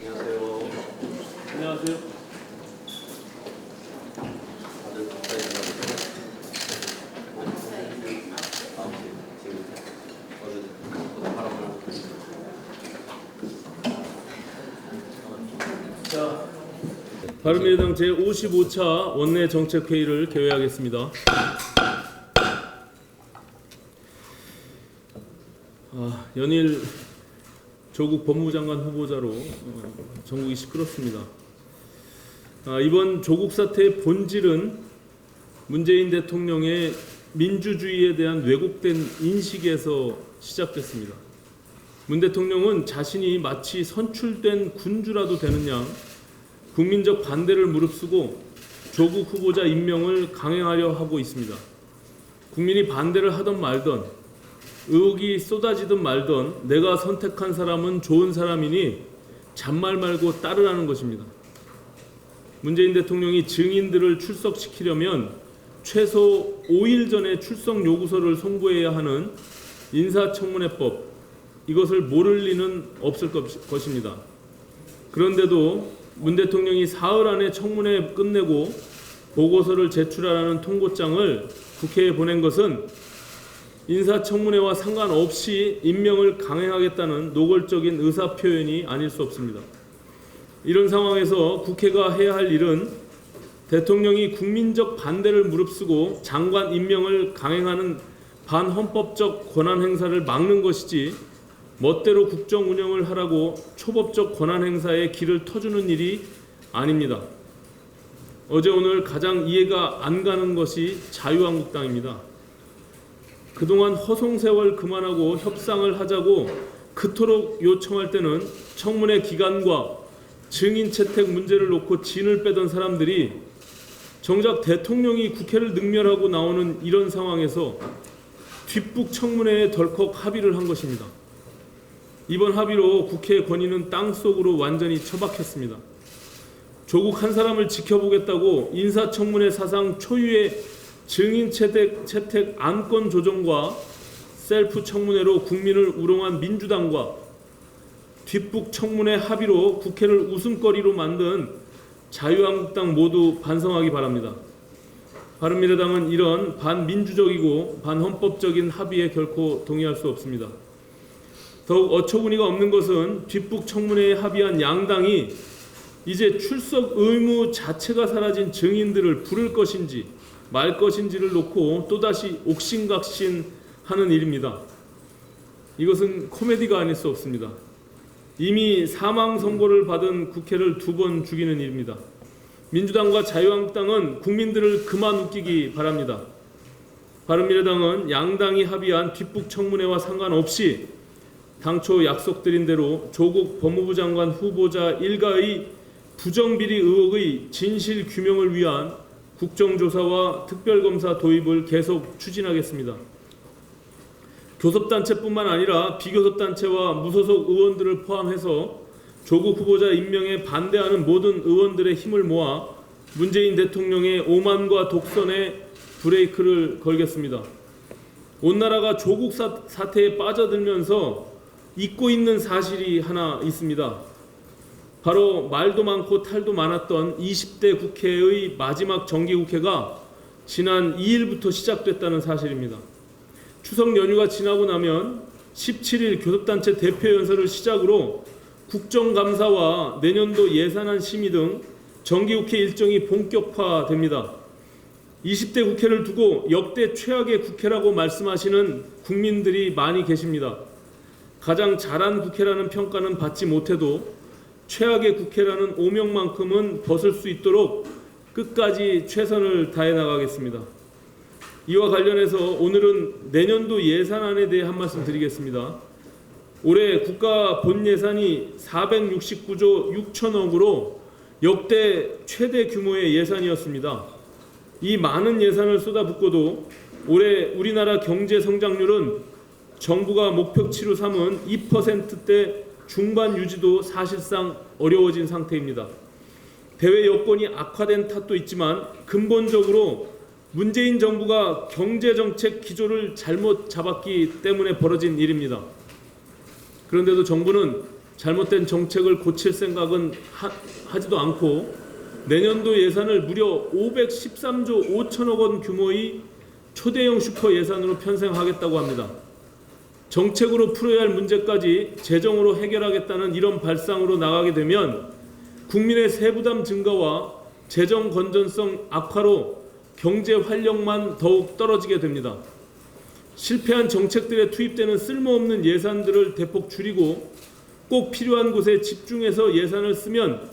안녕하세요. 안녕하세요. 다들 가까이 나가주세요. 다음 주 지금부터 어제 바람을 자, 바른미래당 제55차 원내 정책회의를 개회하겠습니다. 연일 조국 법무부 장관 후보자로 전국이 시끄럽습니다. 이번 조국 사태의 본질은 문재인 대통령의 민주주의에 대한 왜곡된 인식에서 시작됐습니다. 문 대통령은 자신이 마치 선출된 군주라도 되는 양 국민적 반대를 무릅쓰고 조국 후보자 임명을 강행하려 하고 있습니다. 국민이 반대를 하던 말던 의혹이 쏟아지든 말든 내가 선택한 사람은 좋은 사람이니 잔말 말고 따르라는 것입니다. 문재인 대통령이 증인들을 출석시키려면 최소 5일 전에 출석 요구서를 송부해야 하는 인사청문회법, 이것을 모를 리는 없을 것입니다. 그런데도 문 대통령이 사흘 안에 청문회 끝내고 보고서를 제출하라는 통고장을 국회에 보낸 것은 인사청문회와 상관없이 임명을 강행하겠다는 노골적인 의사표현이 아닐 수 없습니다. 이런 상황에서 국회가 해야 할 일은 대통령이 국민적 반대를 무릅쓰고 장관 임명을 강행하는 반헌법적 권한 행사를 막는 것이지 멋대로 국정 운영을 하라고 초법적 권한 행사에 길을 터주는 일이 아닙니다. 어제 오늘 가장 이해가 안 가는 것이 자유한국당입니다. 그동안 허송세월 그만하고 협상을 하자고 그토록 요청할 때는 청문회 기간과 증인 채택 문제를 놓고 진을 빼던 사람들이 정작 대통령이 국회를 능멸하고 나오는 이런 상황에서 뒷북 청문회에 덜컥 합의를 한 것입니다. 이번 합의로 국회의 권위는 땅속으로 완전히 처박혔습니다. 조국 한 사람을 지켜보겠다고 인사청문회 사상 초유의 증인 채택 안건 조정과 셀프 청문회로 국민을 우롱한 민주당과 뒷북 청문회 합의로 국회를 웃음거리로 만든 자유한국당 모두 반성하기 바랍니다. 바른미래당은 이런 반민주적이고 반헌법적인 합의에 결코 동의할 수 없습니다. 더욱 어처구니가 없는 것은 뒷북 청문회에 합의한 양당이 이제 출석 의무 자체가 사라진 증인들을 부를 것인지 말 것인지를 놓고 또다시 옥신각신하는 일입니다. 이것은 코미디가 아닐 수 없습니다. 이미 사망 선고를 받은 국회를 2번 죽이는 일입니다. 민주당과 자유한국당은 국민들을 그만 웃기기 바랍니다. 바른미래당은 양당이 합의한 뒷북 청문회와 상관없이 당초 약속드린 대로 조국 법무부 장관 후보자 일가의 부정비리 의혹의 진실 규명을 위한 국정조사와 특별검사 도입을 계속 추진하겠습니다. 교섭단체뿐만 아니라 비교섭단체와 무소속 의원들을 포함해서 조국 후보자 임명에 반대하는 모든 의원들의 힘을 모아 문재인 대통령의 오만과 독선에 브레이크를 걸겠습니다. 온 나라가 조국 사태에 빠져들면서 잊고 있는 사실이 하나 있습니다. 바로 말도 많고 탈도 많았던 20대 국회의 마지막 정기국회가 지난 2일부터 시작됐다는 사실입니다. 추석 연휴가 지나고 나면 17일 교섭단체 대표연설을 시작으로 국정감사와 내년도 예산안 심의 등 정기국회 일정이 본격화됩니다. 20대 국회를 두고 역대 최악의 국회라고 말씀하시는 국민들이 많이 계십니다. 가장 잘한 국회라는 평가는 받지 못해도 최악의 국회라는 오명만큼은 벗을 수 있도록 끝까지 최선을 다해 나가겠습니다. 이와 관련해서 오늘은 내년도 예산안에 대해 한 말씀 드리겠습니다. 올해 국가 본예산이 469조 6천억으로 역대 최대 규모의 예산이었습니다. 이 많은 예산을 쏟아붓고도 올해 우리나라 경제 성장률은 정부가 목표치로 삼은 2%대 중반 유지도 사실상 어려워진 상태입니다. 대외 여건이 악화된 탓도 있지만 근본적으로 문재인 정부가 경제정책 기조를 잘못 잡았기 때문에 벌어진 일입니다. 그런데도 정부는 잘못된 정책을 고칠 생각은 하지도 않고 내년도 예산을 무려 513조 5천억 원 규모의 초대형 슈퍼 예산으로 편성하겠다고 합니다. 정책으로 풀어야 할 문제까지 재정으로 해결하겠다는 이런 발상으로 나가게 되면 국민의 세부담 증가와 재정 건전성 악화로 경제 활력만 더욱 떨어지게 됩니다. 실패한 정책들에 투입되는 쓸모없는 예산들을 대폭 줄이고 꼭 필요한 곳에 집중해서 예산을 쓰면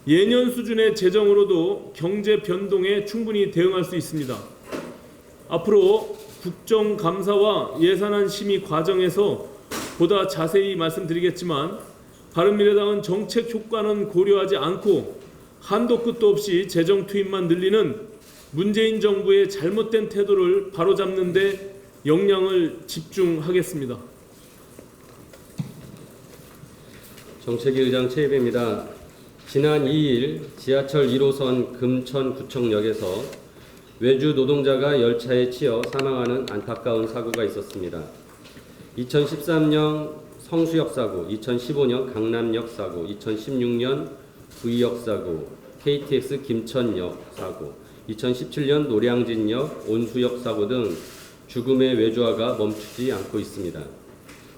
예년 수준의 재정으로도 경제 변동에 충분히 대응할 수 있습니다. 앞으로 국정감사와 예산안 심의 과정에서 보다 자세히 말씀드리겠지만 바른미래당은 정책 효과는 고려하지 않고 한도 끝도 없이 재정 투입만 늘리는 문재인 정부의 잘못된 태도를 바로잡는 데 역량을 집중하겠습니다. 정책위 의장 최입입니다. 지난 2일 지하철 1호선 금천구청역에서 외주 노동자가 열차에 치여 사망하는 안타까운 사고가 있었습니다. 2013년 성수역 사고, 2015년 강남역 사고, 2016년 V역 사고, KTX 김천역 사고, 2017년 노량진역 온수역 사고 등 죽음의 외주화가 멈추지 않고 있습니다.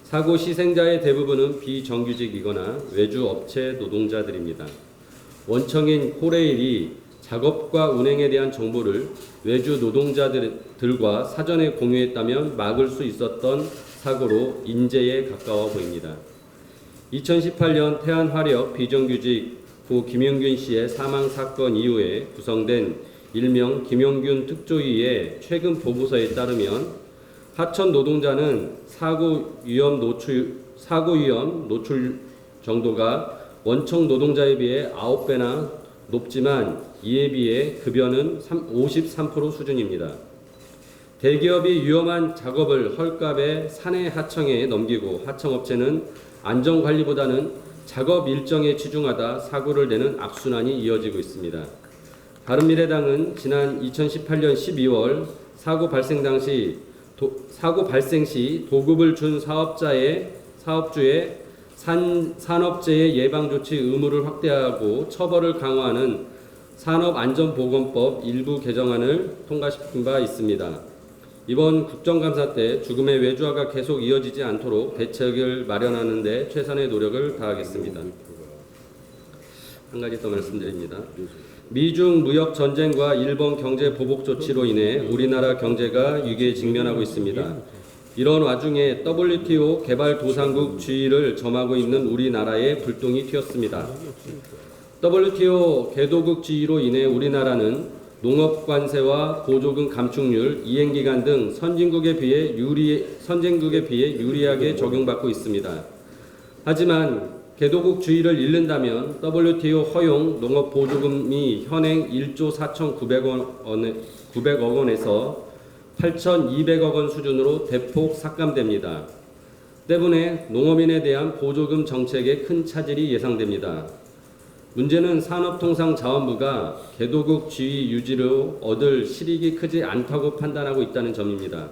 사고 희생자의 대부분은 비정규직이거나 외주 업체 노동자들입니다. 원청인 코레일이 작업과 운행에 대한 정보를 외주 노동자들과 사전에 공유했다면 막을 수 있었던 사고로 인재에 가까워 보입니다. 2018년 태안화력 비정규직 고 김용균 씨의 사망 사건 이후에 구성된 일명 김용균 특조위의 최근 보고서에 따르면 하천 노동자는 사고 위험 노출 정도가 원청 노동자에 비해 9배나 높지만 이에 비해 급여는 53% 수준입니다. 대기업이 위험한 작업을 헐값에 사내 하청에 넘기고 하청업체는 안전관리보다는 작업 일정에 치중하다 사고를 내는 악순환이 이어지고 있습니다. 바른미래당은 지난 2018년 12월 사고 발생 시 도급을 준 사업주의 산업재해 예방조치 의무를 확대하고 처벌을 강화하는 산업안전보건법 일부 개정안을 통과시킨 바 있습니다. 이번 국정감사 때 죽음의 외주화가 계속 이어지지 않도록 대책을 마련하는 데 최선의 노력을 다하겠습니다. 한 가지 더 말씀드립니다. 미중 무역 전쟁과 일본 경제 보복 조치로 인해 우리나라 경제가 위기에 직면하고 있습니다. 이런 와중에 WTO 개발도상국 지위를 점하고 있는 우리나라에 불똥이 튀었습니다. WTO 개도국 지위로 인해 우리나라는 농업 관세와 보조금 감축률, 이행기간 등 선진국에 비해 유리하게 적용받고 있습니다. 하지만 개도국 주의를 잃는다면 WTO 허용 농업 보조금이 현행 1조 4,900억 원에서 8,200억 원 수준으로 대폭 삭감됩니다. 때문에 농업인에 대한 보조금 정책에 큰 차질이 예상됩니다. 문제는 산업통상자원부가 개도국 지위 유지로 얻을 실익이 크지 않다고 판단하고 있다는 점입니다.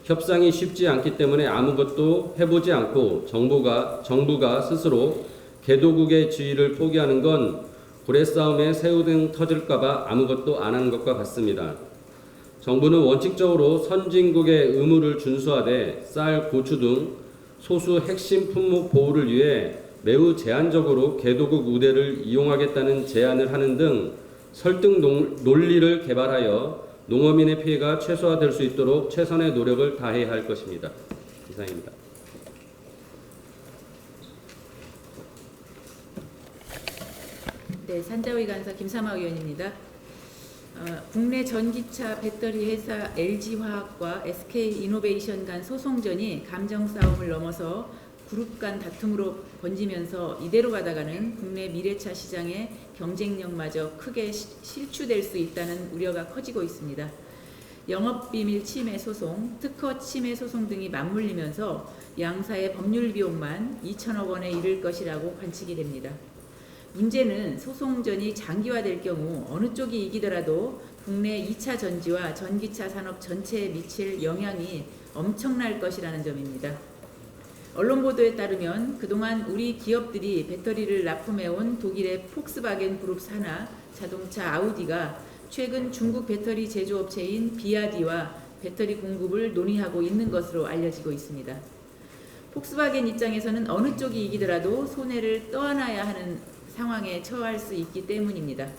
협상이 쉽지 않기 때문에 아무것도 해보지 않고 정부가 스스로 개도국의 지위를 포기하는 건 고래싸움에 새우등 터질까봐 아무것도 안 하는 것과 같습니다. 정부는 원칙적으로 선진국의 의무를 준수하되 쌀, 고추 등 소수 핵심 품목 보호를 위해 매우 제한적으로 개도국 우대를 이용하겠다는 제안을 하는 등 설득 논리를 개발하여 농어민의 피해가 최소화될 수 있도록 최선의 노력을 다해야 할 것입니다. 이상입니다. 네, 산자위 간사 김삼아 의원입니다. 국내 전기차 배터리 회사 LG화학과 SK이노베이션 간 소송전이 감정 싸움을 넘어서 그룹 간 다툼으로 번지면서 이대로 가다가는 국내 미래차 시장의 경쟁력마저 크게 실추될 수 있다는 우려가 커지고 있습니다. 영업비밀 침해 소송, 특허 침해 소송 등이 맞물리면서 양사의 법률 비용만 2천억 원에 이를 것이라고 관측이 됩니다. 문제는 소송전이 장기화될 경우 어느 쪽이 이기더라도 국내 2차 전지와 전기차 산업 전체에 미칠 영향이 엄청날 것이라는 점입니다. 언론 보도에 따르면 그동안 우리 기업들이 배터리를 납품해온 독일의 폭스바겐 그룹 산하 자동차 아우디가 최근 중국 배터리 제조업체인 비아디와 배터리 공급을 논의하고 있는 것으로 알려지고 있습니다. 폭스바겐 입장에서는 어느 쪽이 이기더라도 손해를 떠안아야 하는 상황에 처할 수 있기 때문입니다.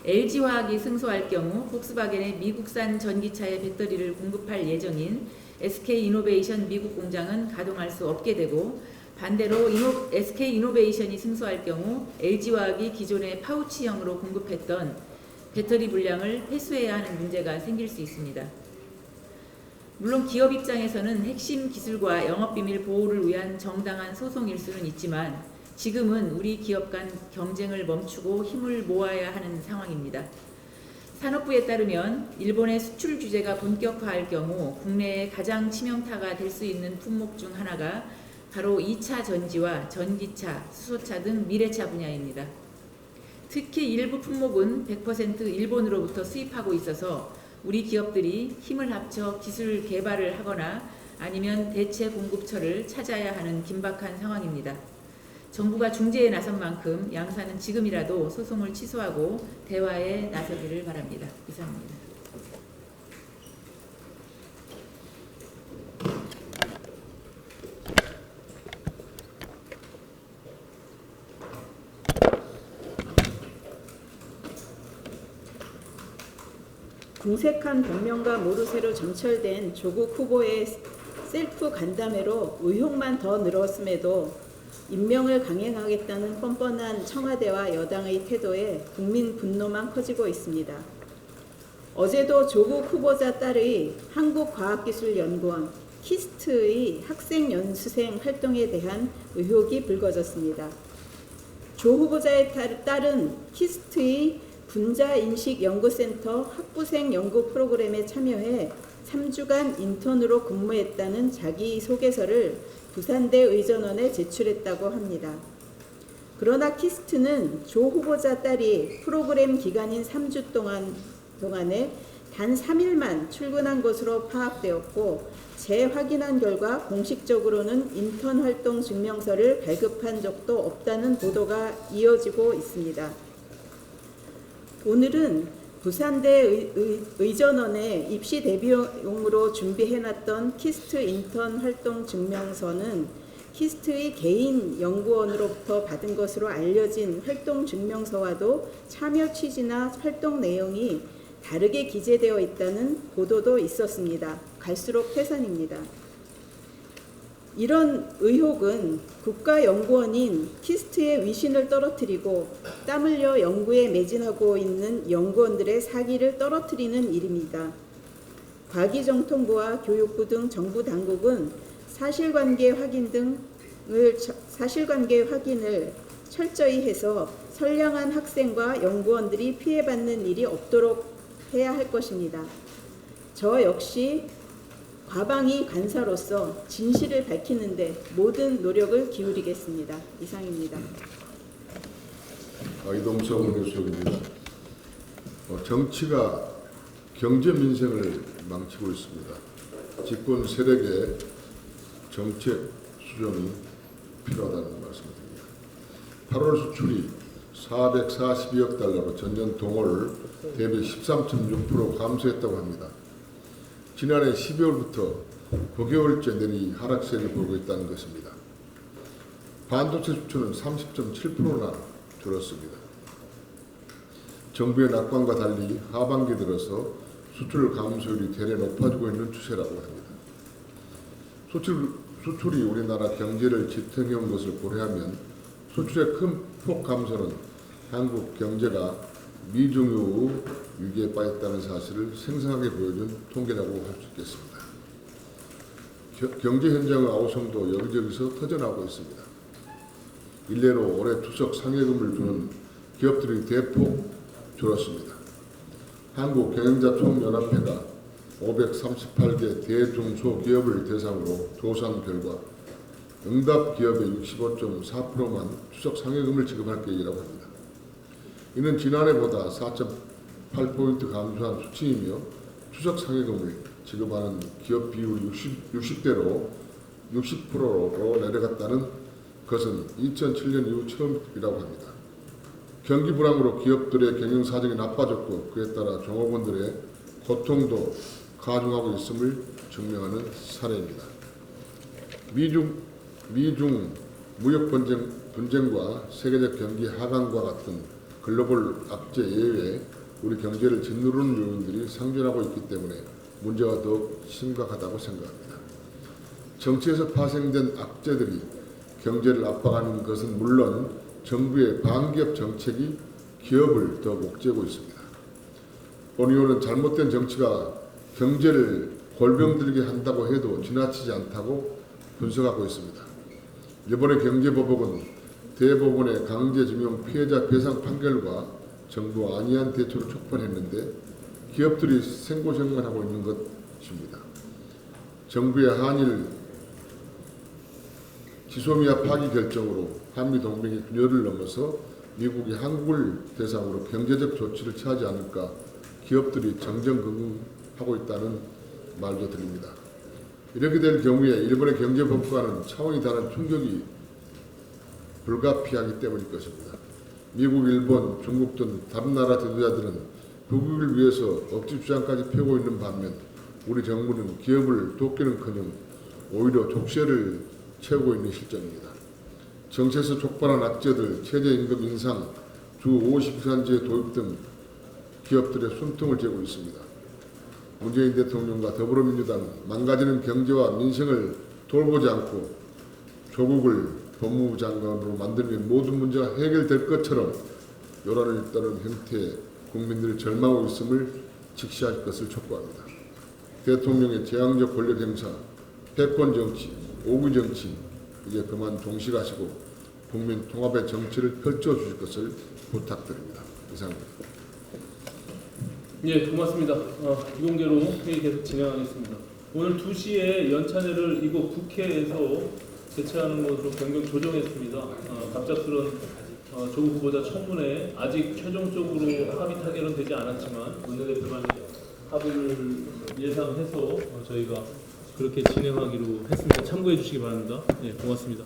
LG화학이 승소할 경우 폭스바겐의 미국산 전기차의 배터리를 공급할 예정인 SK이노베이션 미국 공장은 가동할 수 없게 되고, 반대로 SK이노베이션이 승소할 경우 LG화학이 기존의 파우치형으로 공급했던 배터리 물량을 회수해야 하는 문제가 생길 수 있습니다. 물론 기업 입장에서는 핵심 기술과 영업비밀 보호를 위한 정당한 소송일 수는 있지만 지금은 우리 기업 간 경쟁을 멈추고 힘을 모아야 하는 상황입니다. 산업부에 따르면 일본의 수출 규제가 본격화할 경우 국내에 가장 치명타가 될 수 있는 품목 중 하나가 바로 2차 전지와 전기차, 수소차 등 미래차 분야입니다. 특히 일부 품목은 100% 일본으로부터 수입하고 있어서 우리 기업들이 힘을 합쳐 기술 개발을 하거나 아니면 대체 공급처를 찾아야 하는 긴박한 상황입니다. 정부가 중재에 나선 만큼 양사는 지금이라도 소송을 취소하고 대화에 나서기를 바랍니다. 이상입니다. 궁색한 본명과 모르쇠로 점철된 조국 후보의 셀프 간담회로 의혹만 더 늘었음에도 임명을 강행하겠다는 뻔뻔한 청와대와 여당의 태도에 국민 분노만 커지고 있습니다. 어제도 조국 후보자 딸의 한국과학기술연구원 키스트의 학생 연수생 활동에 대한 의혹이 불거졌습니다. 조 후보자의 딸은 키스트의 분자인식연구센터 학부생 연구 프로그램에 참여해 3주간 인턴으로 근무했다는 자기소개서를 부산대 의전원에 제출했다고 합니다. 그러나 키스트는 조 후보자 딸이 프로그램 기간인 3주 동안에 단 3일만 출근한 것으로 파악되었고, 재확인한 결과 공식적으로는 인턴 활동 증명서를 발급한 적도 없다는 보도가 이어지고 있습니다. 오늘은 부산대 의전원에 입시 대비용으로 준비해놨던 키스트 인턴 활동 증명서는 키스트의 개인 연구원으로부터 받은 것으로 알려진 활동 증명서와도 참여 취지나 활동 내용이 다르게 기재되어 있다는 보도도 있었습니다. 갈수록 태산입니다. 이런 의혹은 국가연구원인 키스트의 위신을 떨어뜨리고 땀 흘려 연구에 매진하고 있는 연구원들의 사기를 떨어뜨리는 일입니다. 과기정통부와 교육부 등 정부 당국은 사실관계 확인을 철저히 해서 선량한 학생과 연구원들이 피해받는 일이 없도록 해야 할 것입니다. 저 역시 과방위 간사로서 진실을 밝히는 데 모든 노력을 기울이겠습니다. 이상입니다. 이동석 원내수석입니다. 정치가 경제 민생을 망치고 있습니다. 집권 세력의 정책 수정이 필요하다는 말씀드립니다. 8월 수출이 442억 달러로 전년 동월 대비 13.6% 감소했다고 합니다. 지난해 12월부터 9개월째 내리 하락세를 보이고 있다는 것입니다. 반도체 수출은 30.7%나 줄었습니다. 정부의 낙관과 달리 하반기 들어서 수출 감소율이 대례 높아지고 있는 추세라고 합니다. 수출이 우리나라 경제를 지탱해온 것을 고려하면 수출의 큰 폭 감소는 한국 경제가 미중유 위기에 빠졌다는 사실을 생생하게 보여준 통계라고 할 수 있겠습니다. 경제 현장의 아우성도 여기저기서 터져나오고 있습니다. 일례로 올해 추석 상여금을 주는 기업들이 대폭 줄었습니다. 한국경영자총연합회가 538개 대중소기업을 대상으로 조사한 결과 응답 기업의 65.4%만 추석 상여금을 지급할 계획이라고 합니다. 이는 지난해보다 4.8포인트 감소한 수치이며 추석 상여금을 지급하는 기업 비율이 60대로 60%로 내려갔다는 것은 2007년 이후 처음이라고 합니다. 경기 불황으로 기업들의 경영 사정이 나빠졌고 그에 따라 종업원들의 고통도 가중하고 있음을 증명하는 사례입니다. 미중 무역 분쟁과 세계적 경기 하강과 같은 글로벌 악재 예외에 우리 경제를 짓누르는 요인들이 상존하고 있기 때문에 문제가 더욱 심각하다고 생각합니다. 정치에서 파생된 악재들이 경제를 압박하는 것은 물론 정부의 반기업 정책이 기업을 더 옥죄고 있습니다. 본 의원은 잘못된 정치가 경제를 골병들게 한다고 해도 지나치지 않다고 분석하고 있습니다. 이번의 경제보복은 대법원의 강제징용 피해자 배상 판결과 정부 안이한 대처를 촉발했는데 기업들이 생고생만 하고 있는 것입니다. 정부의 한일 지소미아 파기 결정으로 한미동맹의 균열을 넘어서 미국이 한국을 대상으로 경제적 조치를 취하지 않을까 기업들이 정정긍긍하고 있다는 말도 들립니다. 이렇게 될 경우에 일본의 경제법과는 차원이 다른 충격이 불가피하기 때문일 것입니다. 미국, 일본, 중국 등 다른 나라 지도자들은 국익을 위해서 억지 주장까지 펴고 있는 반면 우리 정부는 기업을 돕기는커녕 오히려 족쇄를 채우고 있는 실정입니다. 정치에서 촉발한 악재들, 최저임금 인상, 주 50시간제 도입 등 기업들의 숨통을 쥐고 있습니다. 문재인 대통령과 더불어민주당은 망가지는 경제와 민생을 돌보지 않고 조국을 법무부 장관으로 만들면 모든 문제가 해결될 것처럼 요란을 따른 형태의 국민들이 절망하고 있음을 직시할 것을 촉구합니다. 대통령의 재앙적 권력 행사, 패권 정치, 오구 정치 이제 그만 종식하시고 국민 통합의 정치를 펼쳐주실 것을 부탁드립니다. 이상입니다. 예, 고맙습니다. 이공계로 회의 계속 진행하겠습니다. 오늘 2시에 연찬회를 이곳 국회에서 개최하는 것으로 변경 조정했습니다. 갑작스런 조국 후보자 청문회 아직 최종적으로 합의 타결은 되지 않았지만 원내대표간 합의를 예상해서 저희가 그렇게 진행하기로 했습니다. 참고해 주시기 바랍니다. 예, 고맙습니다.